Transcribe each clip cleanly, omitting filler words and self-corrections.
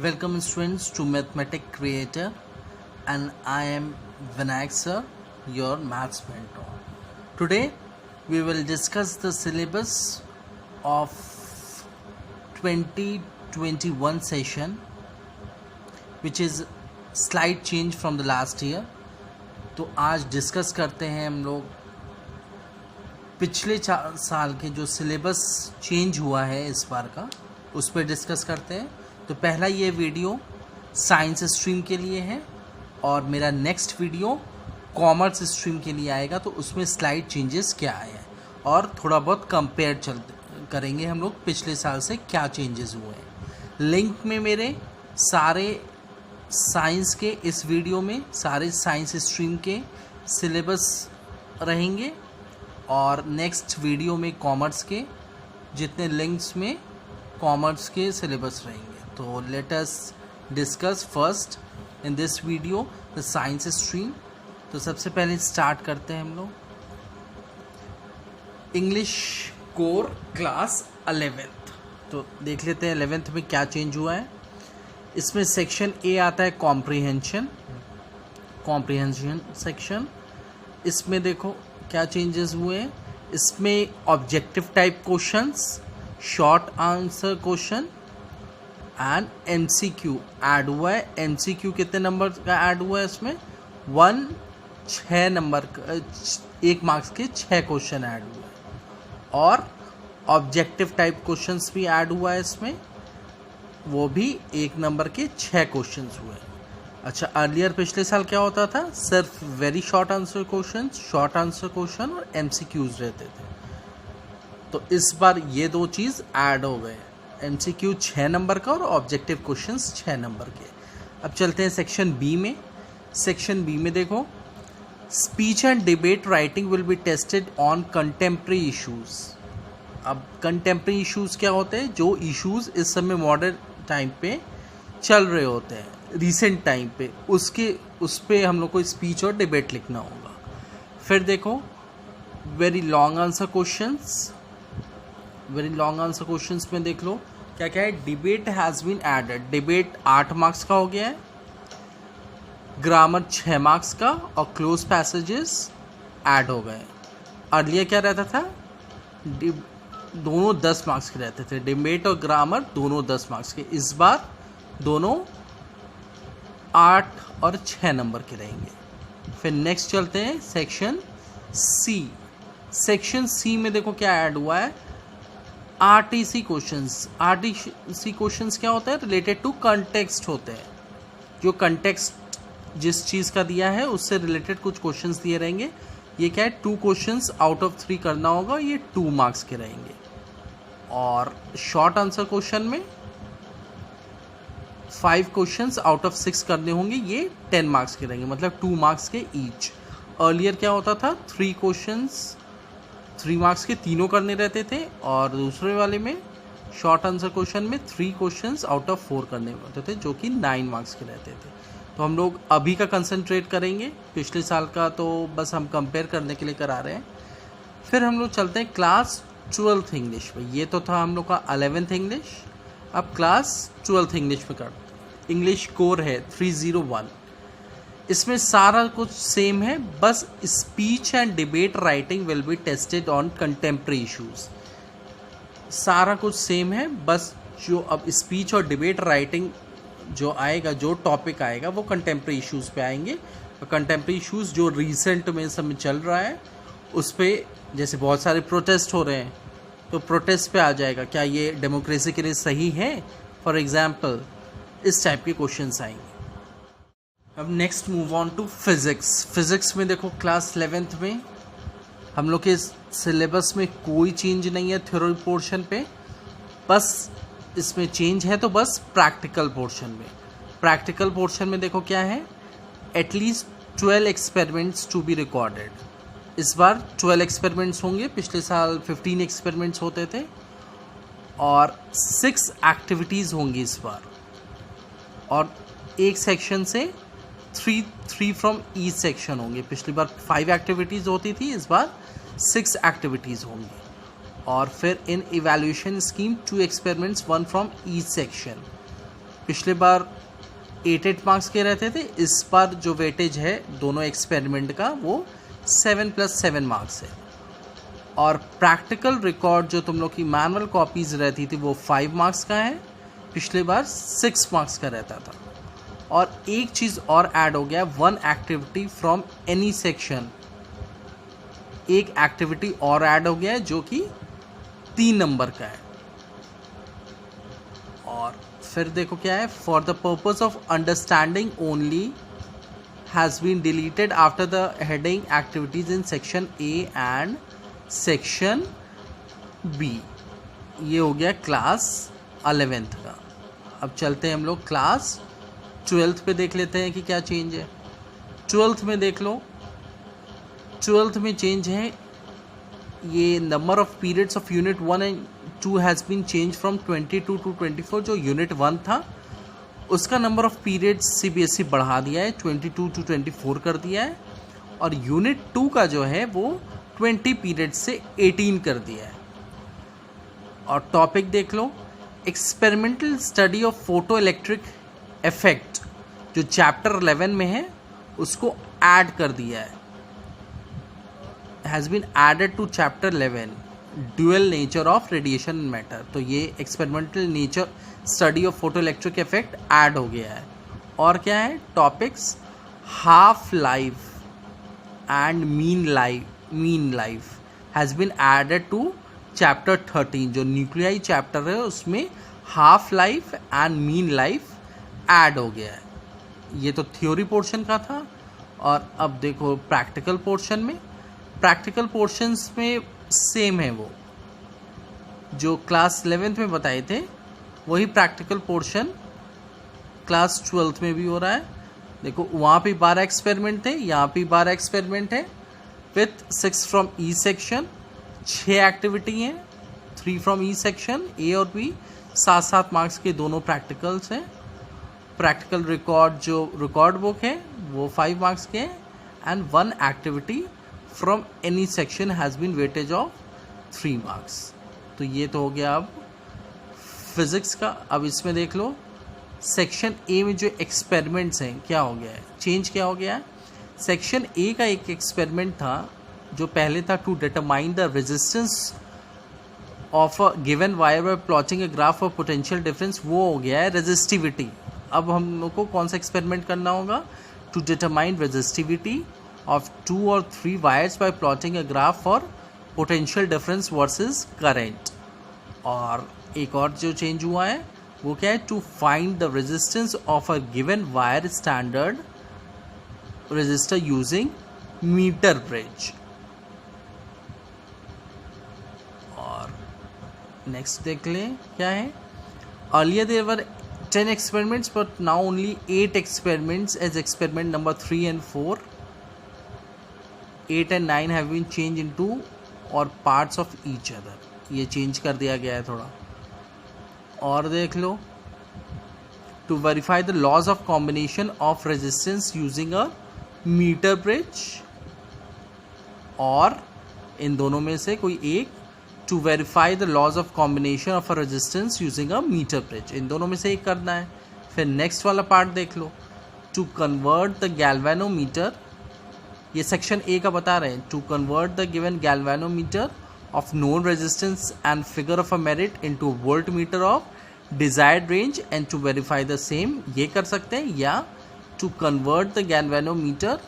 Welcome students to Mathematic Creator, and I am Vinayak sir, your maths mentor. Today we will discuss the syllabus of 2021 session, which is slight change from the last year. तो आज discuss करते हैं हम लोग पिछले 4 साल के जो सिलेबस चेंज हुआ है इस बार का, उस पर डिस्कस करते हैं। तो पहला ये वीडियो साइंस स्ट्रीम के लिए है और मेरा नेक्स्ट वीडियो कॉमर्स स्ट्रीम के लिए आएगा। तो उसमें स्लाइड चेंजेस क्या आए हैं और थोड़ा बहुत कंपेयर करेंगे हम लोग पिछले साल से क्या चेंजेस हुए हैं। लिंक में मेरे सारे साइंस के इस वीडियो में सारे साइंस स्ट्रीम के सिलेबस रहेंगे और नेक्स्ट वीडियो में कॉमर्स के जितने लिंक्स में कॉमर्स के सिलेबस रहेंगे। तो let us discuss first in this video the science stream. तो सबसे पहले स्टार्ट करते हैं हम लोग इंग्लिश कोर क्लास 11th। तो देख लेते हैं 11th में क्या चेंज हुआ है। इसमें सेक्शन ए आता है कॉम्प्रिहेंशन सेक्शन। इसमें देखो क्या चेंजेस हुए हैं। इसमें objective type questions, short answer question and MCQ add हुआ है। एमसीक्यू कितने नंबर का ऐड हुआ है इसमें? 6 नंबर का 1 मार्क्स के 6 क्वेश्चन ऐड हुए हैं और ऑब्जेक्टिव टाइप क्वेश्चंस भी ऐड हुआ है इसमें, वो भी 1 नंबर के 6 क्वेश्चंस हुए। अच्छा, अर्लियर पिछले साल क्या होता था? सिर्फ very short answer question, short answer question और एमसीक्यूज रहते थे। तो इस बार ये 2 चीज़ ऐड हो गए, एमसीक्यू 6 नंबर का और ऑब्जेक्टिव क्वेश्चंस 6 नंबर के। अब चलते हैं सेक्शन बी में। सेक्शन बी में देखो speech and debate writing will be tested on contemporary issues. अब कंटेम्प्रेरी इश्यूज क्या होते हैं? जो इश्यूज इस समय मॉडर्न टाइम पे चल रहे होते हैं, रिसेंट टाइम पे, उस पे हम लोग को स्पीच और डिबेट लिखना होगा। फिर देखो very long answer questions. Very long answer questions में देख लो क्या क्या है। Debate has been added. Debate 8 marks का हो गया है, ग्रामर 6 मार्क्स का और क्लोज पैसेजेस ऐड हो गए। अर्लियर क्या रहता था? दोनों 10 मार्क्स के रहते थे, डिबेट और ग्रामर दोनों 10 मार्क्स के। इस बार दोनों 8 और 6 नंबर के रहेंगे। फिर नेक्स्ट चलते हैं सेक्शन सी। सेक्शन सी में देखो क्या ऐड हुआ है। RTC questions. आरटीसी क्वेश्चंस क्या होता है? रिलेटेड टू कंटेक्स्ट होते हैं। जो कंटेक्स्ट जिस चीज़ का दिया है उससे रिलेटेड कुछ क्वेश्चंस दिए रहेंगे। ये क्या है? 2 क्वेश्चंस आउट ऑफ 3 करना होगा, ये 2 मार्क्स के रहेंगे। और शॉर्ट आंसर क्वेश्चन में 5 क्वेश्चंस आउट ऑफ 6 करने होंगे, ये 10 मार्क्स के रहेंगे, मतलब 2 मार्क्स के ईच। अर्लियर क्या होता था? 3 क्वेश्चंस 3 मार्क्स के तीनों करने रहते थे और दूसरे वाले में शॉर्ट आंसर क्वेश्चन में 3 क्वेश्चंस आउट ऑफ 4 करने होते थे, जो कि 9 मार्क्स के रहते थे। तो हम लोग अभी का कंसंट्रेट करेंगे, पिछले साल का तो बस हम कंपेयर करने के लिए करा रहे हैं। फिर हम लोग चलते हैं क्लास 12th इंग्लिश में। ये तो था हम लोग का 11th इंग्लिश, अब क्लास 12th इंग्लिश में करते हैं। इंग्लिश कोर है 301। इसमें सारा कुछ सेम है, बस speech and debate writing will be tested on contemporary issues. सारा कुछ सेम है, बस जो अब स्पीच और डिबेट राइटिंग जो आएगा, जो टॉपिक आएगा वो कंटेम्प्रेरी इश्यूज पे आएंगे। और कंटेम्प्रेरी इश्यूज जो रिसेंट में समय चल रहा है उस पर, जैसे बहुत सारे प्रोटेस्ट हो रहे हैं तो प्रोटेस्ट पे आ जाएगा, क्या ये डेमोक्रेसी के लिए सही है, फॉर एग्जाम्पल इस टाइप के क्वेश्चंस आएंगे। अब next move on to physics. Physics में देखो क्लास 11th में हम लोग के सिलेबस में कोई चेंज नहीं है थ्योरी पोर्शन पे, बस इसमें चेंज है तो बस प्रैक्टिकल पोर्शन में। प्रैक्टिकल पोर्शन में देखो क्या है, at least 12 experiments to be recorded. इस बार 12 एक्सपेरिमेंट्स होंगे, पिछले साल 15 एक्सपेरिमेंट्स होते थे और 6 एक्टिविटीज़ होंगी इस बार। और एक सेक्शन से 3 फ्रॉम ईच सेक्शन होंगे। पिछली बार 5 एक्टिविटीज़ होती थी, इस बार 6 एक्टिविटीज़ होंगी। और फिर in evaluation scheme 2 experiments 1 from each section. पिछले बार 8 मार्क्स के रहते थे, इस बार जो वेटेज है दोनों एक्सपेरिमेंट का वो 7 + 7 मार्क्स है। और प्रैक्टिकल रिकॉर्ड जो तुम लोग की मैनुअल कॉपीज़ रहती थी वो 5 मार्क्स का है, पिछले बार 6 मार्क्स का रहता था। और एक चीज़ और ऐड हो गया, 1 एक्टिविटी फ्रॉम एनी सेक्शन, एक एक्टिविटी और ऐड हो गया है जो कि 3 नंबर का है। और फिर देखो क्या है, for the purpose of understanding only has been deleted after the heading activities in section A and section B. ये हो गया क्लास 11th का। अब चलते हैं हम लोग क्लास 12th पे, देख लेते हैं कि क्या चेंज है। 12th में देख लो, 12th में चेंज है, ये number of periods of unit 1 and 2 has been change from 22 to 24। जो यूनिट 1 था उसका नंबर ऑफ पीरियड्स CBSE बढ़ा दिया है, 22 to 24 कर दिया है। और यूनिट 2 का जो है वो 20 पीरियड से 18 कर दिया है। और टॉपिक देख लो, experimental study of photo electric effect जो चैप्टर 11 में है उसको ऐड कर दिया है, has been added to chapter 11, dual nature of radiation matter. तो ये experimental nature study of photo electric effect add हो गया है। और क्या है topics, half life and mean life has been added to chapter 13। जो न्यूक्लियाई चैप्टर है उसमें half life and mean life add हो गया है। ये तो थ्योरी पोर्शन का था। और अब देखो प्रैक्टिकल पोर्शन में, प्रैक्टिकल पोर्शंस में सेम है, वो जो क्लास 11th में बताए थे वही प्रैक्टिकल पोर्शन क्लास 12th में भी हो रहा है। देखो वहाँ पे 12 एक्सपेरिमेंट थे, यहाँ पे 12 एक्सपेरिमेंट है with 6 from E section, 6 activity हैं, 3 फ्रॉम ई सेक्शन ए और बी, 7-7 मार्क्स के दोनों प्रैक्टिकल्स हैं। प्रैक्टिकल रिकॉर्ड जो रिकॉर्ड बुक है वो 5 मार्क्स के हैं and 1 activity from any section has been weightage of 3 marks. तो ये तो हो गया अब फिज़िक्स का। अब इसमें देख लो सेक्शन ए में जो एक्सपेरिमेंट्स हैं क्या हो गया है, चेंज क्या हो गया है। सेक्शन ए का एक एक्सपेरिमेंट था जो पहले था to determine the resistance of a given wire by plotting a graph of potential difference, वो हो गया है रेजिस्टिविटी। अब हम लोग को कौन सा एक्सपेरिमेंट करना होगा, to determine resistivity of 2 or 3 wires by plotting a graph for potential difference versus current। और एक और जो चेंज हुआ है वो क्या है, to find the resistance of a given wire standard resistor using meter bridge. और नेक्स्ट देख लें क्या है, earlier there were 10 experiments but now only 8 experiments as experiment number 3 and 4। 8 and 9 have been changed into or parts of each other। ये change कर दिया गया है थोड़ा। और देख लो, to verify the laws of combination of resistance using a meter bridge, और इन दोनों में से कोई एक, to verify the laws of combination of a resistance using a meter bridge, इन दोनों में से एक करना है। फिर नेक्स्ट वाला पार्ट देख लो, टू कन्वर्ट द गैल्वेनोमीटर, ये सेक्शन ए का बता रहे हैं, to convert the given galvanometer of known resistance and figure of a merit into voltmeter of desired range and to verify the same, ये कर सकते हैं। या to convert the galvanometer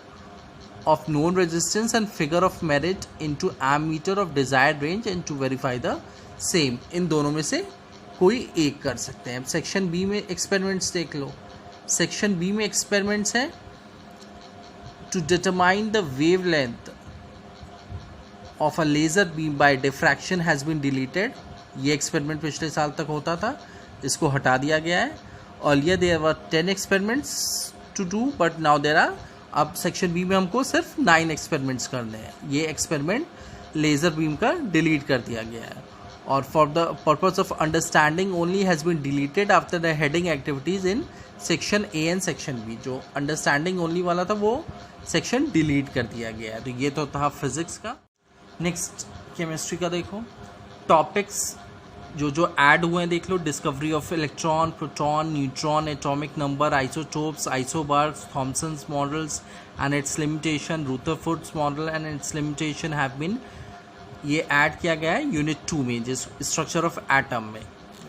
of known resistance and figure of merit into ammeter of desired range and to verify the same, इन दोनों में से कोई एक कर सकते हैं। अब सेक्शन बी में एक्सपेरिमेंट्स देख लो। सेक्शन बी में एक्सपेरिमेंट्स हैं, to determine the wavelength of a laser beam by diffraction has been deleted। ये एक्सपेरिमेंट पिछले साल तक होता था, इसको हटा दिया गया है। Earlier there were 10 experiments to do but now there are, अब सेक्शन बी में हमको सिर्फ 9 एक्सपेरिमेंट्स करने हैं। ये एक्सपेरिमेंट लेज़र बीम का डिलीट कर दिया गया है। और for the purpose of understanding only has been deleted after the heading activities in section A and section B. जो अंडरस्टैंडिंग ओनली वाला था वो सेक्शन डिलीट कर दिया गया है। तो ये तो था फिज़िक्स का। नेक्स्ट केमिस्ट्री का देखो, टॉपिक्स जो ऐड हुए हैं देख लो, discovery of electron, proton, neutron, atomic number, isotopes, isobars, Thomson's models and its limitation, Rutherford's model and its limitation have been, ये ऐड किया गया है यूनिट 2 में, जिस स्ट्रक्चर ऑफ एटम में।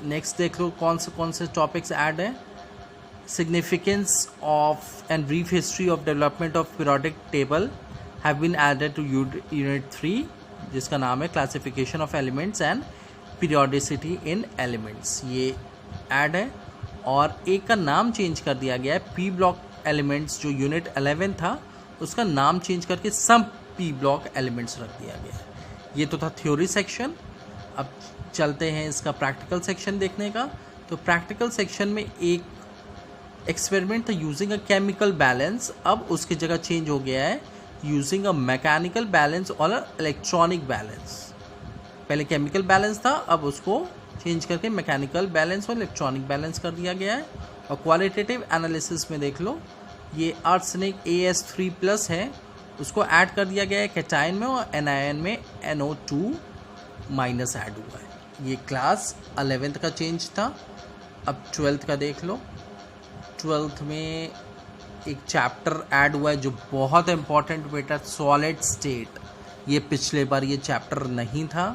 नेक्स्ट देख लो कौन से टॉपिक्स ऐड है। Significance of and brief history of development of periodic table have been added to unit 3, जिसका नाम है classification of elements and periodicity in elements, ये ऐड है। और एक का नाम चेंज कर दिया गया है, पी ब्लॉक एलिमेंट्स जो यूनिट 11 था उसका नाम चेंज करके सम पी ब्लॉक एलिमेंट्स रख दिया गया है। ये तो था थ्योरी सेक्शन। अब चलते हैं इसका प्रैक्टिकल सेक्शन देखने का। तो प्रैक्टिकल सेक्शन में एक एक्सपेरिमेंट था यूजिंग अ केमिकल बैलेंस, अब उसकी जगह चेंज हो गया है यूजिंग अ मैकेनिकल बैलेंस और इलेक्ट्रॉनिक बैलेंस। पहले केमिकल बैलेंस था, अब उसको चेंज करके मैकेनिकल बैलेंस और इलेक्ट्रॉनिक बैलेंस कर दिया गया है। और क्वालिटेटिव एनालिसिस में देख लो, ये आर्सेनिक AS3+ है, उसको ऐड कर दिया गया है कैटायन में, और एनायन में NO2- ऐड हुआ है। ये क्लास 11th का चेंज था। अब 12th का देख लो। 12th में एक चैप्टर ऐड हुआ है जो बहुत इम्पॉर्टेंट बेटा, सॉलिड स्टेट। ये पिछले बार ये चैप्टर नहीं था,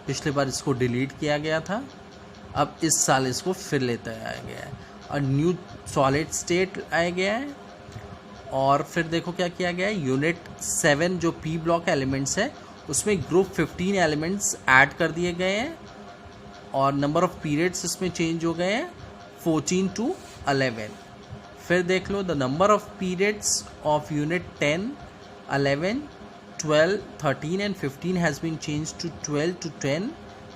पिछले बार इसको डिलीट किया गया था, अब इस साल इसको फिर लेते आया गया है और न्यू सॉलिड स्टेट आया गया है। और फिर देखो क्या किया गया है, यूनिट 7 जो पी ब्लॉक एलिमेंट्स है उसमें ग्रुप 15 एलिमेंट्स ऐड कर दिए गए हैं, और नंबर ऑफ पीरियड्स इसमें चेंज हो गए हैं 14 to 11। फिर देख लो, the number of periods of unit 10, 11, 12, 13 and 15 has been changed to 12 to 10,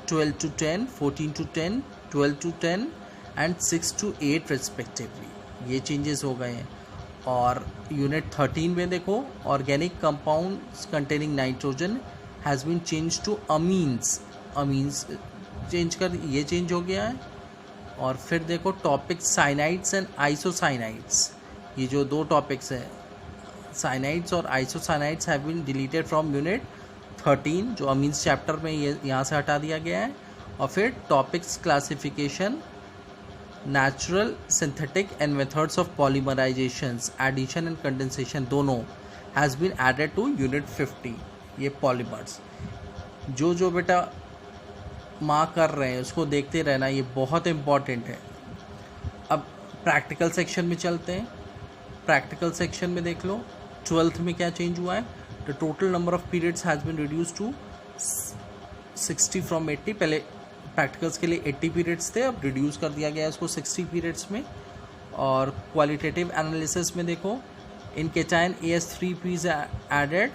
12 to 10, 14 to 10, 12 to 10 and 6 to 8 respectively। ये चेंजेस हो गए हैं। और यूनिट 13 में देखो, organic compounds containing nitrogen has been change to amines, amines change कर ये change हो गया है। और फिर देखो टॉपिक साइनाइड्स एंड आइसोसाइनाइड्स, ये जो दो टॉपिक्स है, साइनाइड्स और isocyanides have been deleted from unit 13, जो अमीन्स चैप्टर में ये यहाँ से हटा दिया गया है। और फिर topics classification, natural, synthetic and methods of polymerizations, addition and condensation दोनों has been added to unit 50। ये पॉलीमर्स जो बेटा माँ कर रहे हैं उसको देखते रहना, ये बहुत इम्पॉर्टेंट है। अब प्रैक्टिकल सेक्शन में चलते हैं। प्रैक्टिकल सेक्शन में देख लो 12th में क्या चेंज हुआ है। The total number of periods has been reduce to 60 from 80। पहले प्रैक्टिकल्स के लिए 80 पीरियड्स थे, अब रिड्यूस कर दिया गया है उसको 60 पीरियड्स में। और क्वालिटेटिव एनालिसिस में देखो, इन कैटायन AS3+ एडेड,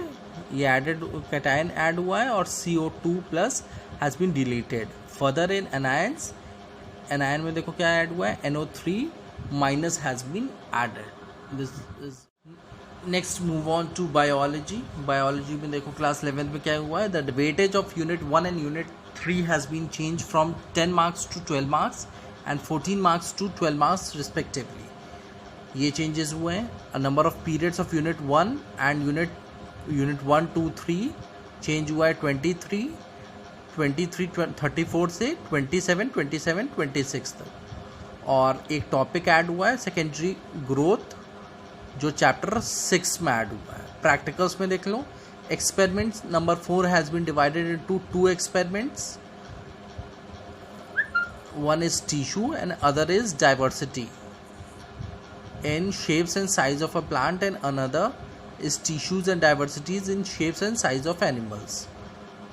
ये एडेड कैटायन ऐड हुआ है, और CO2+ has been deleted. Further in anions, anion में देखो क्या ऐड हुआ है, NO3- has been added. Next move on to biology. Biology में देखो क्लास 11th में क्या हुआ है, the weightage of unit 1 and unit 3 has been change from 10 marks to 12 marks and 14 marks to 12 marks respectively. ये changes हुए हैं। Number of periods of unit 1 and unit 1, 2, 3 change हुआ है 23, 34 से 27, 26 तक। और एक टॉपिक ऐड हुआ है सेकेंडरी ग्रोथ, जो चैप्टर 6 में ऐड हुआ है। प्रैक्टिकल्स में देख लो, experiments number 4 has been divided into 2 experiments, one is tissue and other is diversity in shapes and size of a plant, and another is tissues and diversities in shapes and size of animals।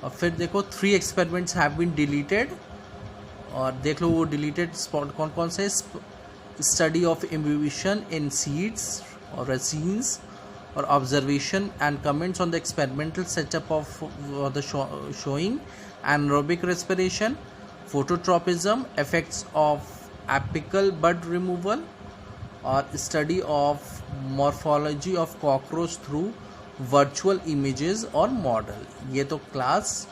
और फिर देखो 3 experiments have been deleted, और देख लो वो deleted spot कौन कौन से, study of imbibition in seeds और रेसिन्स, और observation and comments on the experimental setup of the showing anaerobic respiration, phototropism, effects of apical bud removal, और study of morphology of cockroach through virtual images और model. ये तो class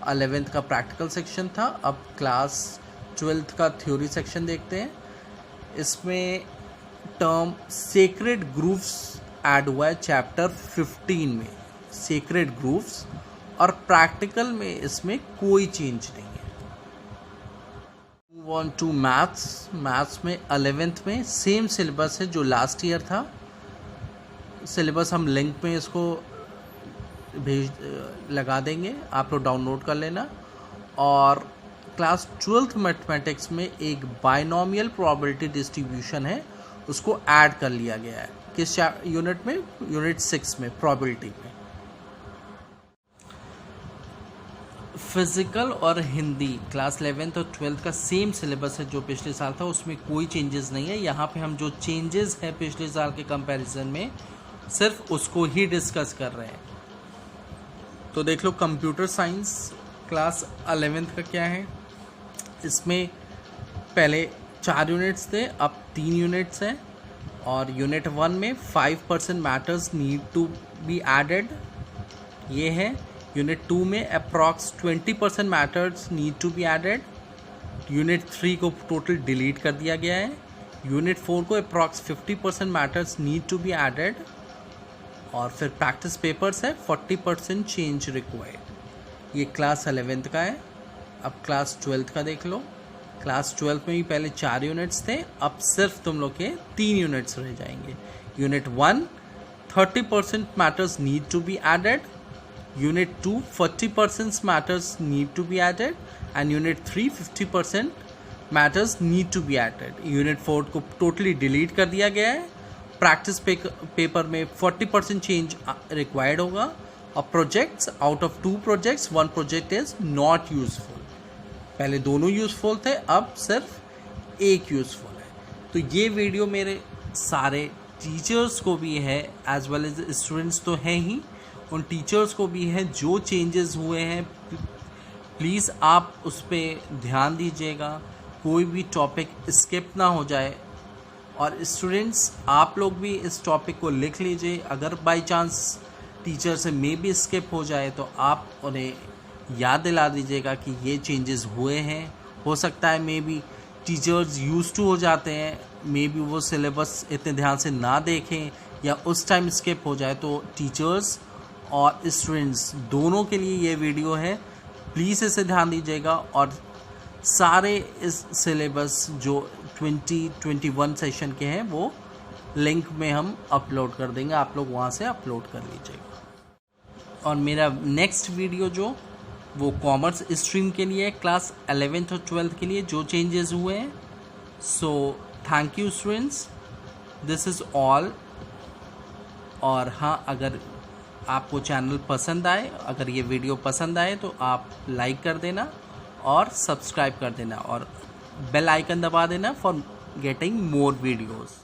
11th का practical section था। अब class 12th का theory section देखते हैं। इसमें टर्म सेक्रेड ग्रूव्स ऐड हुआ है चैप्टर 15 में, सेक्रेड ग्रूव्स, और प्रैक्टिकल में इसमें कोई चेंज नहीं है। ऑन टू मैथ्स में 11th में सेम सिलेबस है जो लास्ट ईयर था। सिलेबस हम लिंक में इसको लगा देंगे, आप लोग डाउनलोड कर लेना। और क्लास 12th मैथमेटिक्स में एक बाइनोमियल प्रोबेबिलिटी डिस्ट्रीब्यूशन है, उसको ऐड कर लिया गया है। किस यूनिट में? यूनिट 6 में, प्रोबेबिलिटी में। फिज़िकल और हिंदी क्लास 11th और 12th का सेम सिलेबस है जो पिछले साल था, उसमें कोई चेंजेस नहीं है। यहाँ पे हम जो चेंजेस है पिछले साल के कंपैरिजन में सिर्फ उसको ही डिस्कस कर रहे हैं। तो देख लो, कंप्यूटर साइंस क्लास 11th का क्या है। इसमें पहले 4 यूनिट्स थे, अब 3 यूनिट्स हैं। और यूनिट 1 में 5% matters need to be added, ये है। यूनिट 2 में approx 20% matters need to be added. Unit 3 को टोटल डिलीट कर दिया गया है। यूनिट 4 को approx 50% matters need to be added. और फिर प्रैक्टिस पेपर्स है, 40% चेंज रिक्वायर्ड। ये क्लास 11th का है। अब क्लास 12th का देख लो। क्लास 12th में भी पहले 4 यूनिट्स थे, अब सिर्फ तुम लोग के 3 यूनिट्स रह जाएंगे। Unit 1 30% matters need to be added. Unit 2 40% matters need to be added. And unit 3 50% matters need to be added. Unit 4 को टोटली डिलीट कर दिया गया है। प्रैक्टिस पेपर में 40% चेंज रिक्वायर्ड होगा। और projects, out of 2 projects 1 project is not useful. पहले दोनों यूजफुल थे, अब सिर्फ एक यूजफुल है। तो ये वीडियो मेरे सारे टीचर्स को भी है, एज वेल एज स्टूडेंट्स तो हैं ही, उन टीचर्स को भी है। जो चेंजेस हुए हैं प्लीज़ आप उस पर ध्यान दीजिएगा, कोई भी टॉपिक स्किप ना हो जाए। और स्टूडेंट्स आप लोग भी इस टॉपिक को लिख लीजिए। अगर बाय चांस टीचर से मे भी स्किप हो जाए तो आप उन्हें याद दिला दीजिएगा कि ये चेंजेस हुए हैं। हो सकता है maybe teachers used to हो जाते हैं, मे बी वो सिलेबस इतने ध्यान से ना देखें या उस टाइम स्किप हो जाए। तो टीचर्स और स्टूडेंट्स दोनों के लिए ये वीडियो है, प्लीज़ इसे ध्यान दीजिएगा। और सारे इस सिलेबस जो 2021 सेशन के हैं वो लिंक में हम अपलोड कर देंगे, आप लोग वहाँ से अपलोड कर लीजिएगा। और मेरा नेक्स्ट वीडियो जो वो कॉमर्स स्ट्रीम के लिए है, क्लास 11th और 12th के लिए जो चेंजेस हुए हैं। So thank you students, this is all. और हाँ, अगर आपको चैनल पसंद आए, अगर ये वीडियो पसंद आए तो आप लाइक कर देना और सब्सक्राइब कर देना और बेल आइकन दबा देना फॉर गेटिंग मोर वीडियोज़।